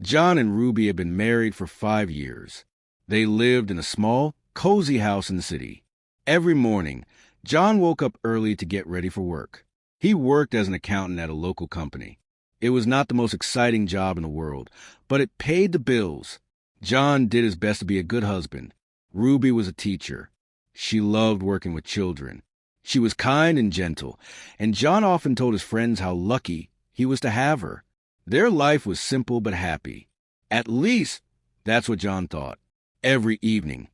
John and Ruby had been married for 5 years. They lived in a small, cozy house in the city. Every morning, John woke up early to get ready for work. He worked as an accountant at a local company. It was not the most exciting job in the world, but it paid the bills. John did his best to be a good husband. Ruby was a teacher. She loved working with children. She was kind and gentle, and John often told his friends how lucky he was to have her. Their life was simple but happy. At least, that's what John thought. Every evening,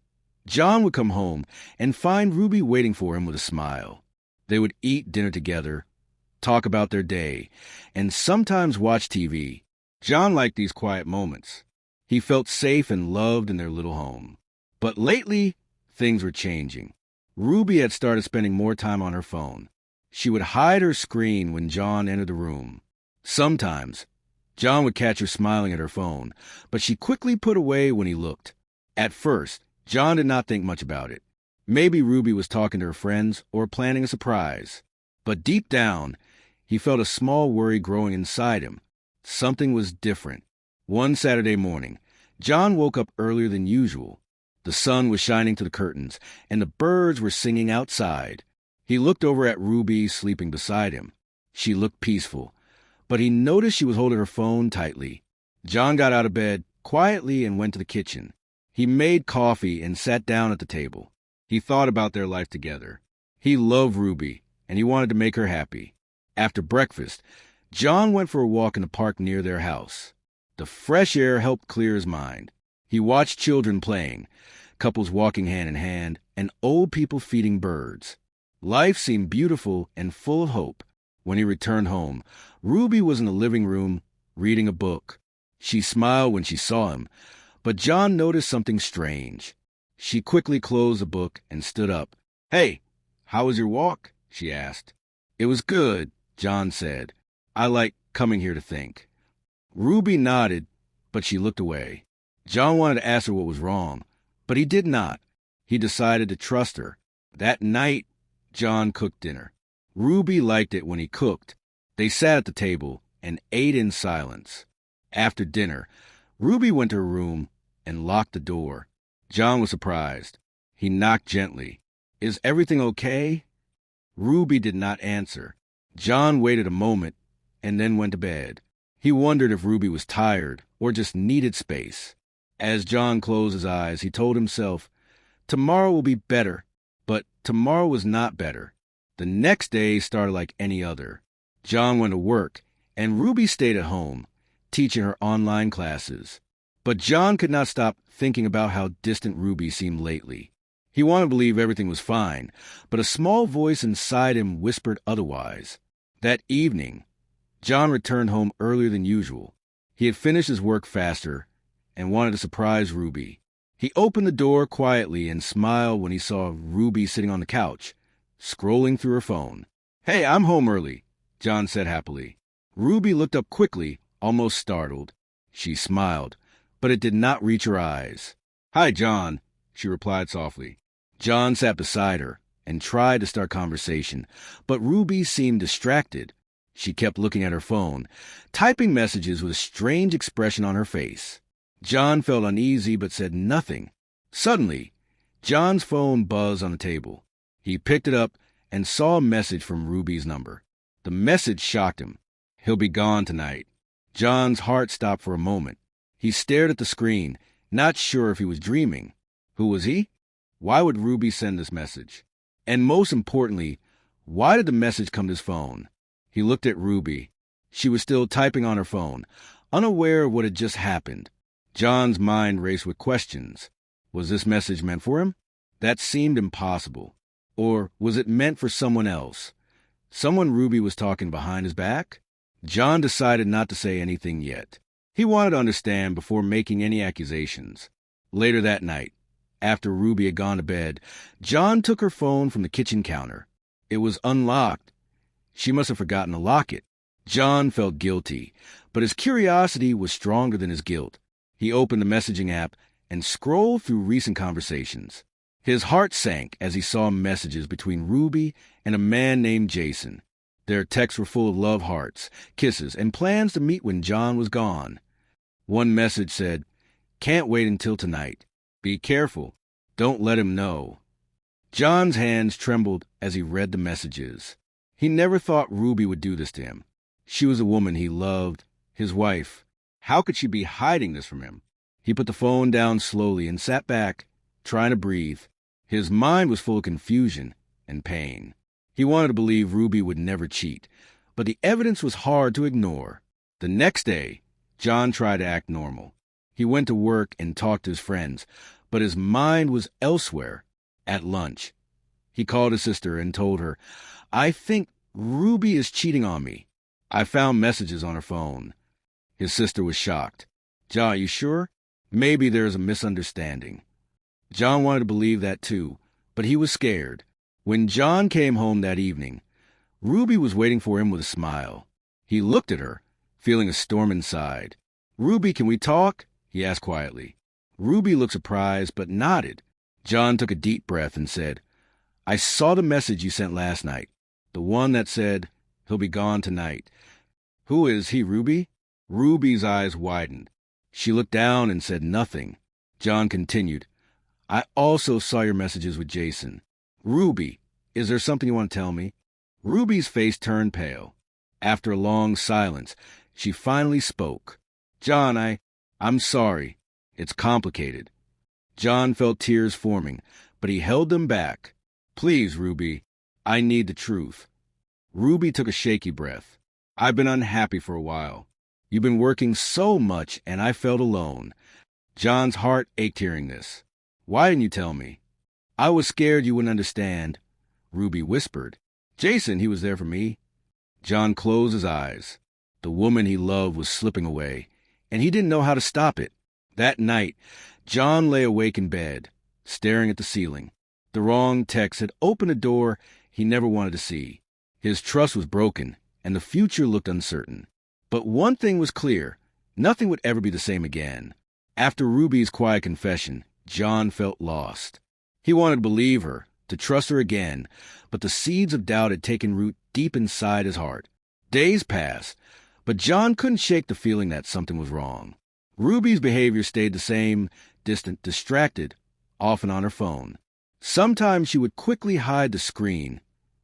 John would come home and find Ruby waiting for him with a smile. They would eat dinner together, talk about their day, and sometimes watch TV. John liked these quiet moments. He felt safe and loved in their little home. But lately, things were changing. Ruby had started spending more time on her phone. She would hide her screen when John entered the room. Sometimes, John would catch her smiling at her phone, but she quickly put away when he looked. At first, John did not think much about it. Maybe Ruby was talking to her friends or planning a surprise. But deep down, he felt a small worry growing inside him. Something was different. One Saturday morning, John woke up earlier than usual. The sun was shining through the curtains, and the birds were singing outside. He looked over at Ruby sleeping beside him. She looked peaceful, but he noticed she was holding her phone tightly. John got out of bed quietly and went to the kitchen. He made coffee and sat down at the table. He thought about their life together. He loved Ruby, and he wanted to make her happy. After breakfast, John went for a walk in the park near their house. The fresh air helped clear his mind. He watched children playing, couples walking hand in hand, and old people feeding birds. Life seemed beautiful and full of hope. When he returned home, Ruby was in the living room reading a book. She smiled when she saw him, but John noticed something strange. She quickly closed the book and stood up. "Hey, how was your walk?" she asked. "It was good," John said. "I like coming here to think." Ruby nodded, but she looked away. John wanted to ask her what was wrong, but he did not. He decided to trust her. That night, John cooked dinner. Ruby liked it when he cooked. They sat at the table and ate in silence. After dinner, Ruby went to her room and locked the door. John was surprised. He knocked gently. "Is everything okay?" Ruby did not answer. John waited a moment and then went to bed. He wondered if Ruby was tired or just needed space. As John closed his eyes, he told himself, "Tomorrow will be better." But tomorrow was not better. The next day started like any other. John went to work, and Ruby stayed at home, teaching her online classes. But John could not stop thinking about how distant Ruby seemed lately. He wanted to believe everything was fine, but a small voice inside him whispered otherwise. That evening, John returned home earlier than usual. He had finished his work faster and wanted to surprise Ruby. He opened the door quietly and smiled when he saw Ruby sitting on the couch, scrolling through her phone. "Hey, I'm home early," John said happily. Ruby looked up quickly, almost startled. She smiled, but it did not reach her eyes. "Hi, John," she replied softly. John sat beside her and tried to start conversation, but Ruby seemed distracted. She kept looking at her phone, typing messages with a strange expression on her face. John felt uneasy but said nothing. Suddenly, John's phone buzzed on the table. He picked it up and saw a message from Ruby's number. The message shocked him. "He'll be gone tonight." John's heart stopped for a moment. He stared at the screen, not sure if he was dreaming. Who was he? Why would Ruby send this message? And most importantly, why did the message come to his phone? He looked at Ruby. She was still typing on her phone, unaware of what had just happened. John's mind raced with questions. Was this message meant for him? That seemed impossible. Or was it meant for someone else? Someone Ruby was talking behind his back? John decided not to say anything yet. He wanted to understand before making any accusations. Later that night, after Ruby had gone to bed, John took her phone from the kitchen counter. It was unlocked. She must have forgotten to lock it. John felt guilty, but his curiosity was stronger than his guilt. He opened the messaging app and scrolled through recent conversations. His heart sank as he saw messages between Ruby and a man named Jason. Their texts were full of love hearts, kisses, and plans to meet when John was gone. One message said, "Can't wait until tonight. Be careful. Don't let him know." John's hands trembled as he read the messages. He never thought Ruby would do this to him. She was a woman he loved, his wife. How could she be hiding this from him? He put the phone down slowly and sat back, trying to breathe. His mind was full of confusion and pain. He wanted to believe Ruby would never cheat, but the evidence was hard to ignore. The next day, John tried to act normal. He went to work and talked to his friends, but his mind was elsewhere. At lunch, he called his sister and told her, "I think Ruby is cheating on me. I found messages on her phone." His sister was shocked. "John, you sure? Maybe there's a misunderstanding." John wanted to believe that too, but he was scared. When John came home that evening, Ruby was waiting for him with a smile. He looked at her, feeling a storm inside. "Ruby, can we talk?" he asked quietly. Ruby looked surprised but nodded. John took a deep breath and said, "I saw the message you sent last night, the one that said, 'He'll be gone tonight.' Who is he, Ruby?" Ruby's eyes widened. She looked down and said nothing. John continued, "I also saw your messages with Jason. Ruby, is there something you want to tell me?" Ruby's face turned pale. After a long silence, she finally spoke. "John, I'm sorry. It's complicated." John felt tears forming, but he held them back. "Please, Ruby, I need the truth." Ruby took a shaky breath. "I've been unhappy for a while. You've been working so much, and I felt alone." John's heart ached hearing this. "Why didn't you tell me?" "I was scared you wouldn't understand," Ruby whispered. "Jason, he was there for me." John closed his eyes. The woman he loved was slipping away, and he didn't know how to stop it. That night, John lay awake in bed, staring at the ceiling. The wrong text had opened a door he never wanted to see. His trust was broken, and the future looked uncertain. But one thing was clear. Nothing would ever be the same again. After Ruby's quiet confession, John felt lost. He wanted to believe her, to trust her again, but the seeds of doubt had taken root deep inside his heart. Days passed, but John couldn't shake the feeling that something was wrong. Ruby's behavior stayed the same, distant, distracted, often on her phone. Sometimes she would quickly hide the screen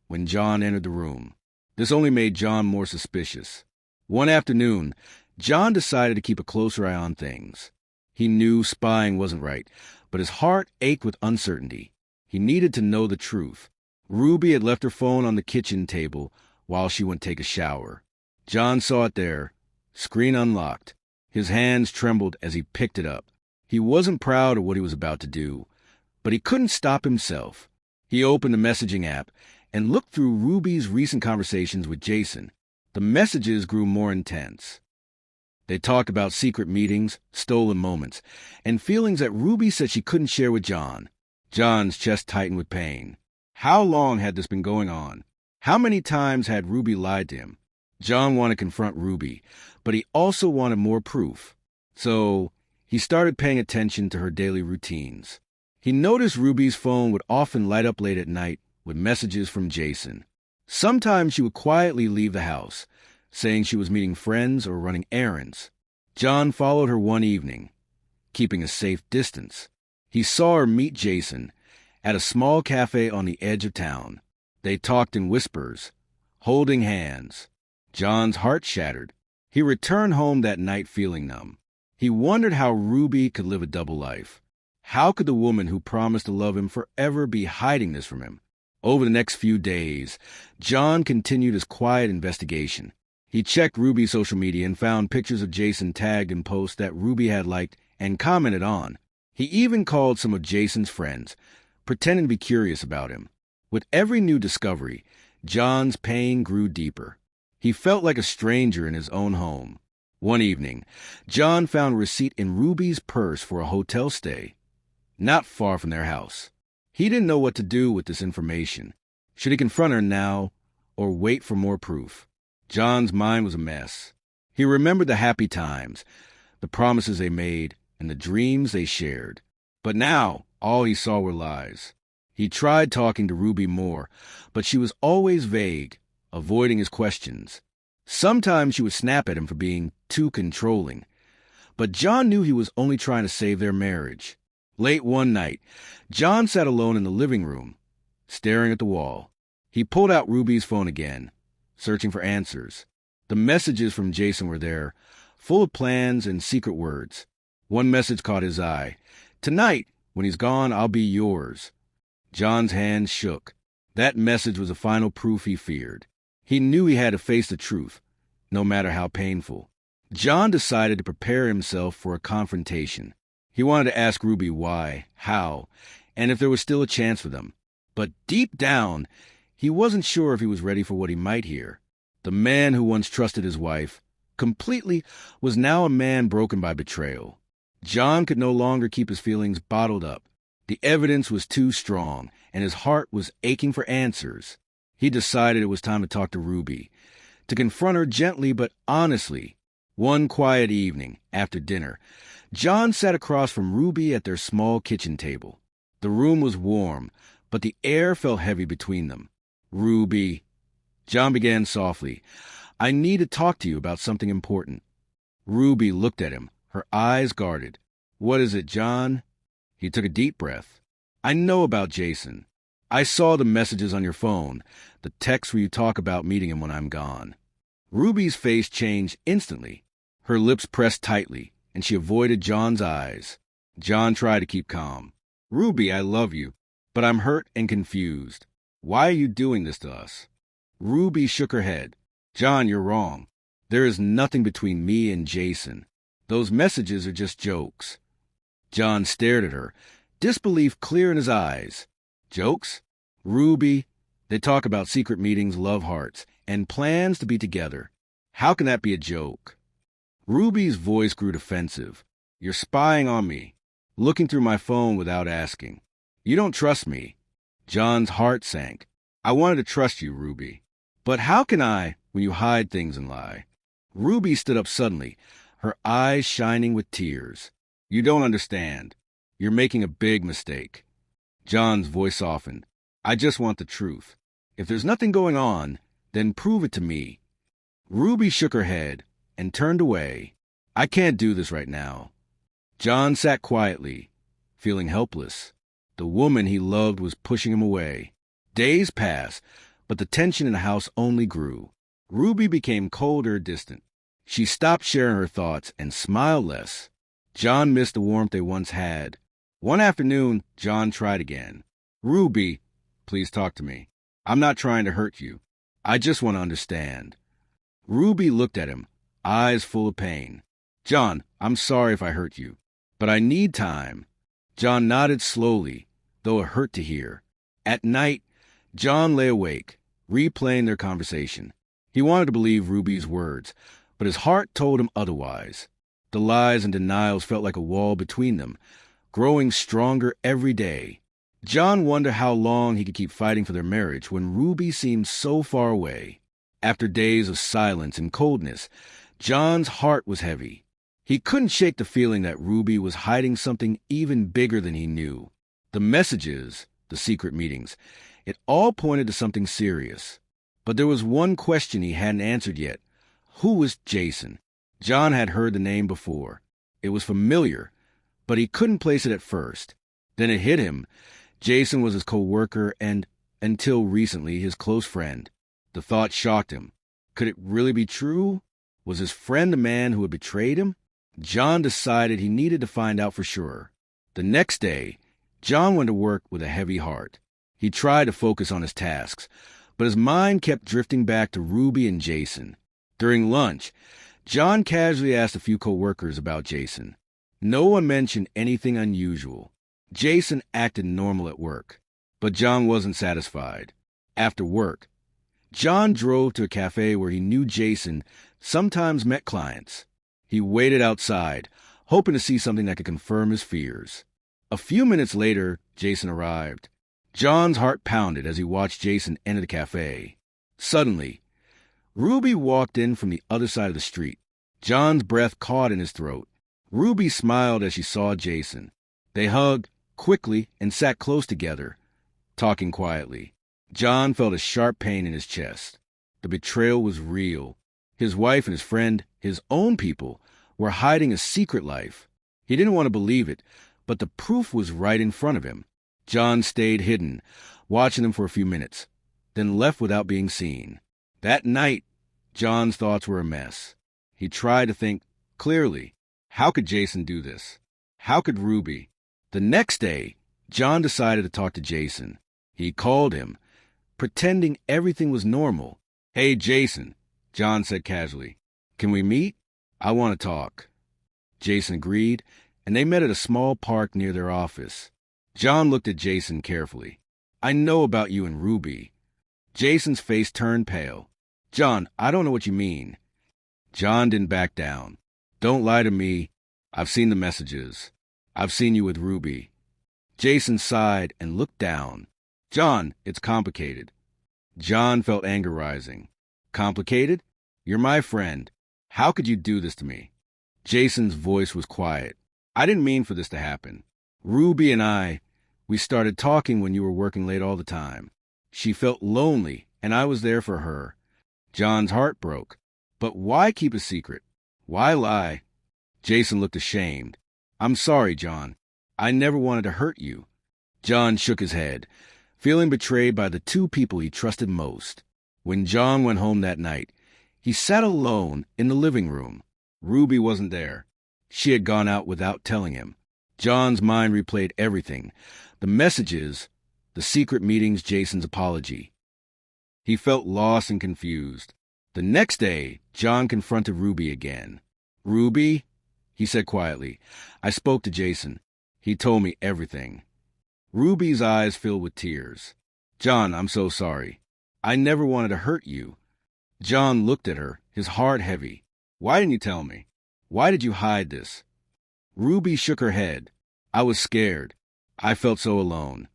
when John entered the room. This only made John more suspicious. One afternoon, John decided to keep a closer eye on things. He knew spying wasn't right, but his heart ached with uncertainty. He needed to know the truth. Ruby had left her phone on the kitchen table while she went to take a shower. John saw it there, screen unlocked. His hands trembled as he picked it up. He wasn't proud of what he was about to do, but he couldn't stop himself. He opened the messaging app and looked through Ruby's recent conversations with Jason. The messages grew more intense. They talked about secret meetings, stolen moments, and feelings that Ruby said she couldn't share with John. John's chest tightened with pain. How long had this been going on? How many times had Ruby lied to him? John wanted to confront Ruby, but he also wanted more proof. So he started paying attention to her daily routines. He noticed Ruby's phone would often light up late at night with messages from Jason. Sometimes she would quietly leave the house, saying she was meeting friends or running errands. John followed her one evening, keeping a safe distance. He saw her meet Jason at a small cafe on the edge of town. They talked in whispers, holding hands. John's heart shattered. He returned home that night feeling numb. He wondered how Ruby could live a double life. How could the woman who promised to love him forever be hiding this from him? Over the next few days, John continued his quiet investigation. He checked Ruby's social media and found pictures of Jason tagged in posts that Ruby had liked and commented on. He even called some of Jason's friends, pretending to be curious about him. With every new discovery, John's pain grew deeper. He felt like a stranger in his own home. One evening, John found a receipt in Ruby's purse for a hotel stay, not far from their house. He didn't know what to do with this information. Should he confront her now or wait for more proof? John's mind was a mess. He remembered the happy times, the promises they made, and the dreams they shared. But now, all he saw were lies. He tried talking to Ruby more, but she was always vague, avoiding his questions. Sometimes she would snap at him for being too controlling. But John knew he was only trying to save their marriage. Late one night, John sat alone in the living room, staring at the wall. He pulled out Ruby's phone again, searching for answers. The messages from Jason were there, full of plans and secret words. One message caught his eye. "Tonight, when he's gone, I'll be yours." John's hand shook. That message was the final proof he feared. He knew he had to face the truth, no matter how painful. John decided to prepare himself for a confrontation. He wanted to ask Ruby why, how, and if there was still a chance for them. But deep down, he wasn't sure if he was ready for what he might hear. The man who once trusted his wife completely was now a man broken by betrayal. John could no longer keep his feelings bottled up. The evidence was too strong, and his heart was aching for answers. He decided it was time to talk to Ruby, to confront her gently but honestly. One quiet evening, after dinner, John sat across from Ruby at their small kitchen table. The room was warm, but the air felt heavy between them. "Ruby," John began softly, "I need to talk to you about something important." Ruby looked at him, her eyes guarded. "What is it, John?" He took a deep breath. "I know about Jason. I saw the messages on your phone, the texts where you talk about meeting him when I'm gone." Ruby's face changed instantly. Her lips pressed tightly, and she avoided John's eyes. John tried to keep calm. "Ruby, I love you, but I'm hurt and confused. Why are you doing this to us?" Ruby shook her head. "John, you're wrong. There is nothing between me and Jason. Those messages are just jokes." John stared at her, disbelief clear in his eyes. "Jokes? Ruby, they talk about secret meetings, love hearts, and plans to be together. How can that be a joke?" Ruby's voice grew defensive. "You're spying on me, looking through my phone without asking. You don't trust me." John's heart sank. "I wanted to trust you, Ruby. But how can I when you hide things and lie?" Ruby stood up suddenly, her eyes shining with tears. "You don't understand. You're making a big mistake." John's voice softened. "I just want the truth. If there's nothing going on, then prove it to me." Ruby shook her head and turned away. "I can't do this right now." John sat quietly, feeling helpless. The woman he loved was pushing him away. Days passed, but the tension in the house only grew. Ruby became colder, distant. She stopped sharing her thoughts and smiled less. John missed the warmth they once had. One afternoon, John tried again. "Ruby, please talk to me. I'm not trying to hurt you. I just want to understand." Ruby looked at him, eyes full of pain. "John, I'm sorry if I hurt you, but I need time." John nodded slowly, though it hurt to hear. At night, John lay awake, replaying their conversation. He wanted to believe Ruby's words, but his heart told him otherwise. The lies and denials felt like a wall between them, growing stronger every day. John wondered how long he could keep fighting for their marriage when Ruby seemed so far away. After days of silence and coldness, John's heart was heavy. He couldn't shake the feeling that Ruby was hiding something even bigger than he knew. The messages, the secret meetings, it all pointed to something serious. But there was one question he hadn't answered yet. Who was Jason? John had heard the name before. It was familiar, but he couldn't place it at first. Then it hit him. Jason was his co-worker and, until recently, his close friend. The thought shocked him. Could it really be true? Was his friend the man who had betrayed him? John decided he needed to find out for sure. The next day, John went to work with a heavy heart. He tried to focus on his tasks, but his mind kept drifting back to Ruby and Jason. During lunch, John casually asked a few co-workers about Jason. No one mentioned anything unusual. Jason acted normal at work, but John wasn't satisfied. After work, John drove to a cafe where he knew Jason sometimes met clients. He waited outside, hoping to see something that could confirm his fears. A few minutes later, Jason arrived. John's heart pounded as he watched Jason enter the cafe. Suddenly, Ruby walked in from the other side of the street. John's breath caught in his throat. Ruby smiled as she saw Jason. They hugged quickly and sat close together, talking quietly. John felt a sharp pain in his chest. The betrayal was real. His wife and his friend, his own people, were hiding a secret life. He didn't want to believe it, but the proof was right in front of him. John stayed hidden, watching them for a few minutes, then left without being seen. That night, John's thoughts were a mess. He tried to think clearly. How could Jason do this? How could Ruby? The next day, John decided to talk to Jason. He called him, pretending everything was normal. "Hey, Jason," John said casually. "Can we meet? I want to talk." Jason agreed, and they met at a small park near their office. John looked at Jason carefully. "I know about you and Ruby." Jason's face turned pale. "John, I don't know what you mean." John didn't back down. "Don't lie to me. I've seen the messages. I've seen you with Ruby." Jason sighed and looked down. "John, it's complicated." John felt anger rising. "Complicated? You're my friend. How could you do this to me?" Jason's voice was quiet. "I didn't mean for this to happen. Ruby and we started talking when you were working late all the time. She felt lonely, and I was there for her." John's heart broke. "But why keep a secret? Why lie?" Jason looked ashamed. "I'm sorry, John. I never wanted to hurt you." John shook his head, feeling betrayed by the two people he trusted most. When John went home that night, he sat alone in the living room. Ruby wasn't there. She had gone out without telling him. John's mind replayed everything: the messages, the secret meetings, Jason's apology. He felt lost and confused. The next day, John confronted Ruby again. "Ruby," he said quietly, "I spoke to Jason. He told me everything." Ruby's eyes filled with tears. "John, I'm so sorry. I never wanted to hurt you." John looked at her, his heart heavy. "Why didn't you tell me? Why did you hide this?" Ruby shook her head. "I was scared. I felt so alone."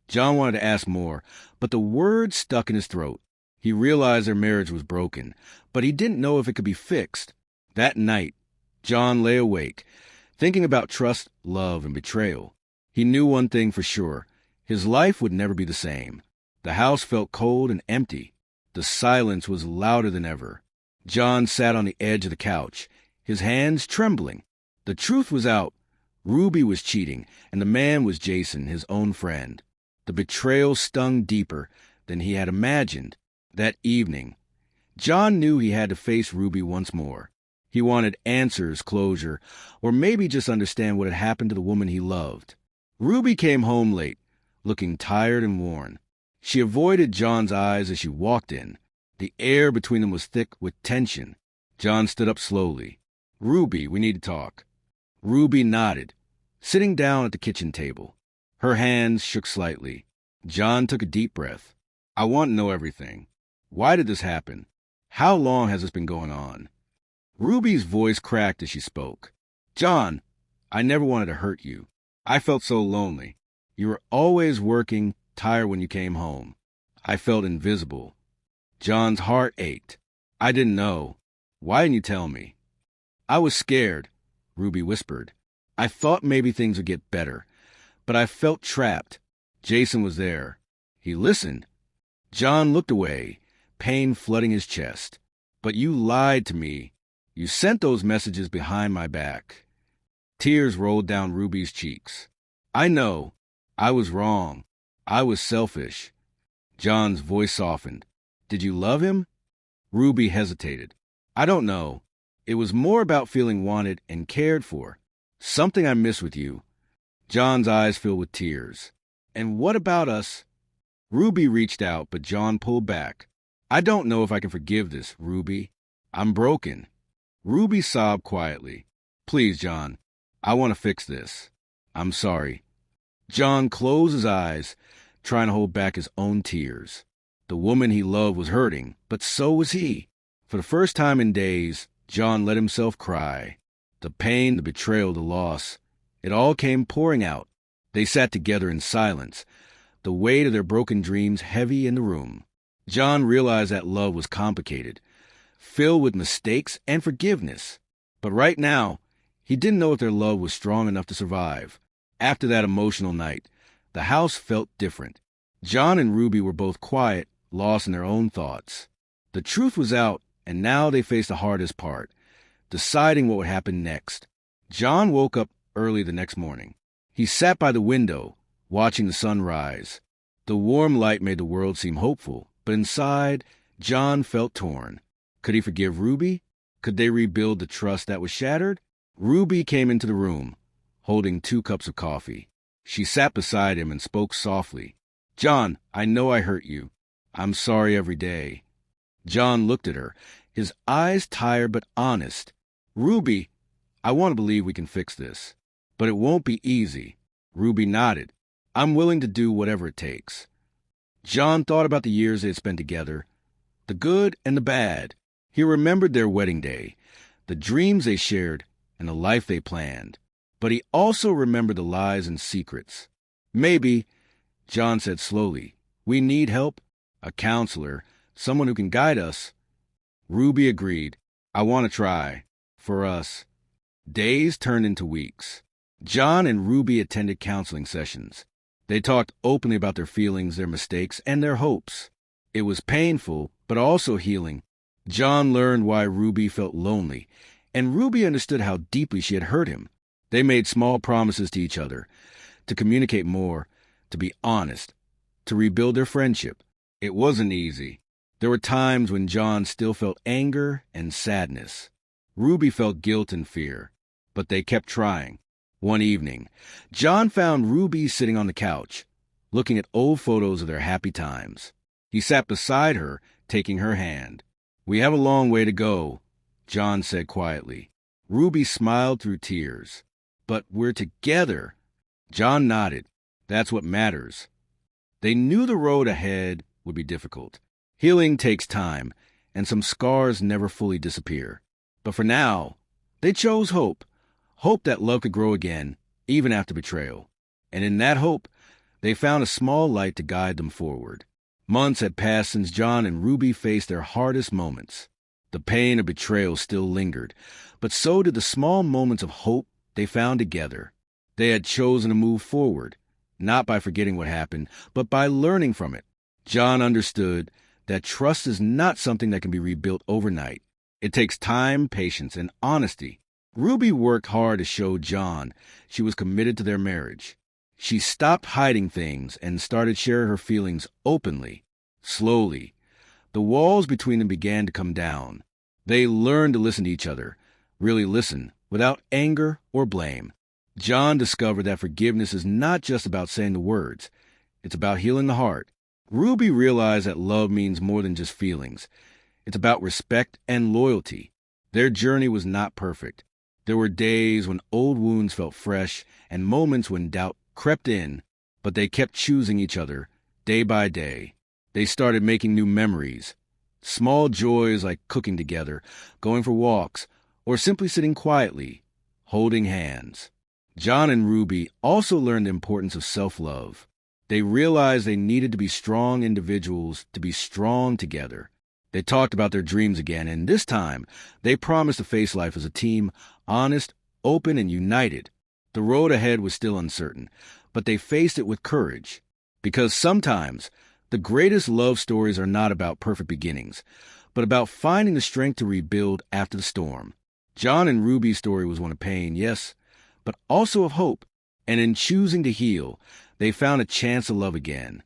John wanted to ask more, but the words stuck in his throat. He realized their marriage was broken, but he didn't know if it could be fixed. That night, John lay awake, thinking about trust, love, and betrayal. He knew one thing for sure: his life would never be the same. The house felt cold and empty. The silence was louder than ever. John sat on the edge of the couch, his hands trembling. The truth was out. Ruby was cheating, and the man was Jason, his own friend. The betrayal stung deeper than he had imagined. That evening, John knew he had to face Ruby once more. He wanted answers, closure, or maybe just understand what had happened to the woman he loved. Ruby came home late, looking tired and worn. She avoided John's eyes as she walked in. The air between them was thick with tension. John stood up slowly. "Ruby, we need to talk." Ruby nodded, sitting down at the kitchen table. Her hands shook slightly. John took a deep breath. "I want to know everything. Why did this happen? How long has this been going on?" Ruby's voice cracked as she spoke. "John, I never wanted to hurt you. I felt so lonely. You were always working, tired when you came home. I felt invisible." John's heart ached. "I didn't know. Why didn't you tell me?" "I was scared," Ruby whispered. "I thought maybe things would get better, but I felt trapped. Jason was there. He listened." John looked away, pain flooding his chest. "But you lied to me. You sent those messages behind my back." Tears rolled down Ruby's cheeks. "I know. I was wrong. I was selfish." John's voice softened. "Did you love him?" Ruby hesitated. "I don't know. It was more about feeling wanted and cared for. Something I miss with you." John's eyes filled with tears. "And what about us?" Ruby reached out, but John pulled back. "I don't know if I can forgive this, Ruby. I'm broken." Ruby sobbed quietly. "Please, John, I want to fix this. I'm sorry." John closed his eyes, trying to hold back his own tears. The woman he loved was hurting, but so was he. For the first time in days, John let himself cry. The pain, the betrayal, the loss, it all came pouring out. They sat together in silence, the weight of their broken dreams heavy in the room. John realized that love was complicated, filled with mistakes and forgiveness. But right now, he didn't know if their love was strong enough to survive. After that emotional night, the house felt different. John and Ruby were both quiet, lost in their own thoughts. The truth was out, and now they faced the hardest part: deciding what would happen next. John woke up early the next morning. He sat by the window, watching the sun rise. The warm light made the world seem hopeful, but inside, John felt torn. Could he forgive Ruby? Could they rebuild the trust that was shattered? Ruby came into the room, holding 2 cups of coffee. She sat beside him and spoke softly. "John, I know I hurt you. I'm sorry every day." John looked at her, his eyes tired but honest. "Ruby, I want to believe we can fix this, but it won't be easy." Ruby nodded. "I'm willing to do whatever it takes." John thought about the years they had spent together, the good and the bad. He remembered their wedding day, the dreams they shared, and the life they planned. But he also remembered the lies and secrets. "Maybe," John said slowly, "we need help, a counselor, someone who can guide us." Ruby agreed. "I want to try. For us." Days turned into weeks. John and Ruby attended counseling sessions. They talked openly about their feelings, their mistakes, and their hopes. It was painful, but also healing. John learned why Ruby felt lonely, and Ruby understood how deeply she had hurt him. They made small promises to each other, to communicate more, to be honest, to rebuild their friendship. It wasn't easy. There were times when John still felt anger and sadness. Ruby felt guilt and fear, but they kept trying. One evening, John found Ruby sitting on the couch, looking at old photos of their happy times. He sat beside her, taking her hand. "We have a long way to go," John said quietly. Ruby smiled through tears. "But we're together." John nodded. "That's what matters." They knew the road ahead would be difficult. Healing takes time, and some scars never fully disappear. But for now, they chose hope. Hope that love could grow again, even after betrayal. And in that hope, they found a small light to guide them forward. Months had passed since John and Ruby faced their hardest moments. The pain of betrayal still lingered, but so did the small moments of hope they found together. They had chosen to move forward, not by forgetting what happened, but by learning from it. John understood that trust is not something that can be rebuilt overnight. It takes time, patience, and honesty. Ruby worked hard to show John she was committed to their marriage. She stopped hiding things and started sharing her feelings openly. Slowly, the walls between them began to come down. They learned to listen to each other, really listen, without anger or blame. John discovered that forgiveness is not just about saying the words. It's about healing the heart. Ruby realized that love means more than just feelings. It's about respect and loyalty. Their journey was not perfect. There were days when old wounds felt fresh and moments when doubt crept in, but they kept choosing each other, day by day. They started making new memories. Small joys like cooking together, going for walks, or simply sitting quietly, holding hands. John and Ruby also learned the importance of self-love. They realized they needed to be strong individuals to be strong together. They talked about their dreams again, and this time, they promised to face life as a team, honest, open, and united. The road ahead was still uncertain, but they faced it with courage. Because sometimes, the greatest love stories are not about perfect beginnings, but about finding the strength to rebuild after the storm. John and Ruby's story was one of pain, yes, but also of hope. And in choosing to heal, they found a chance to love again.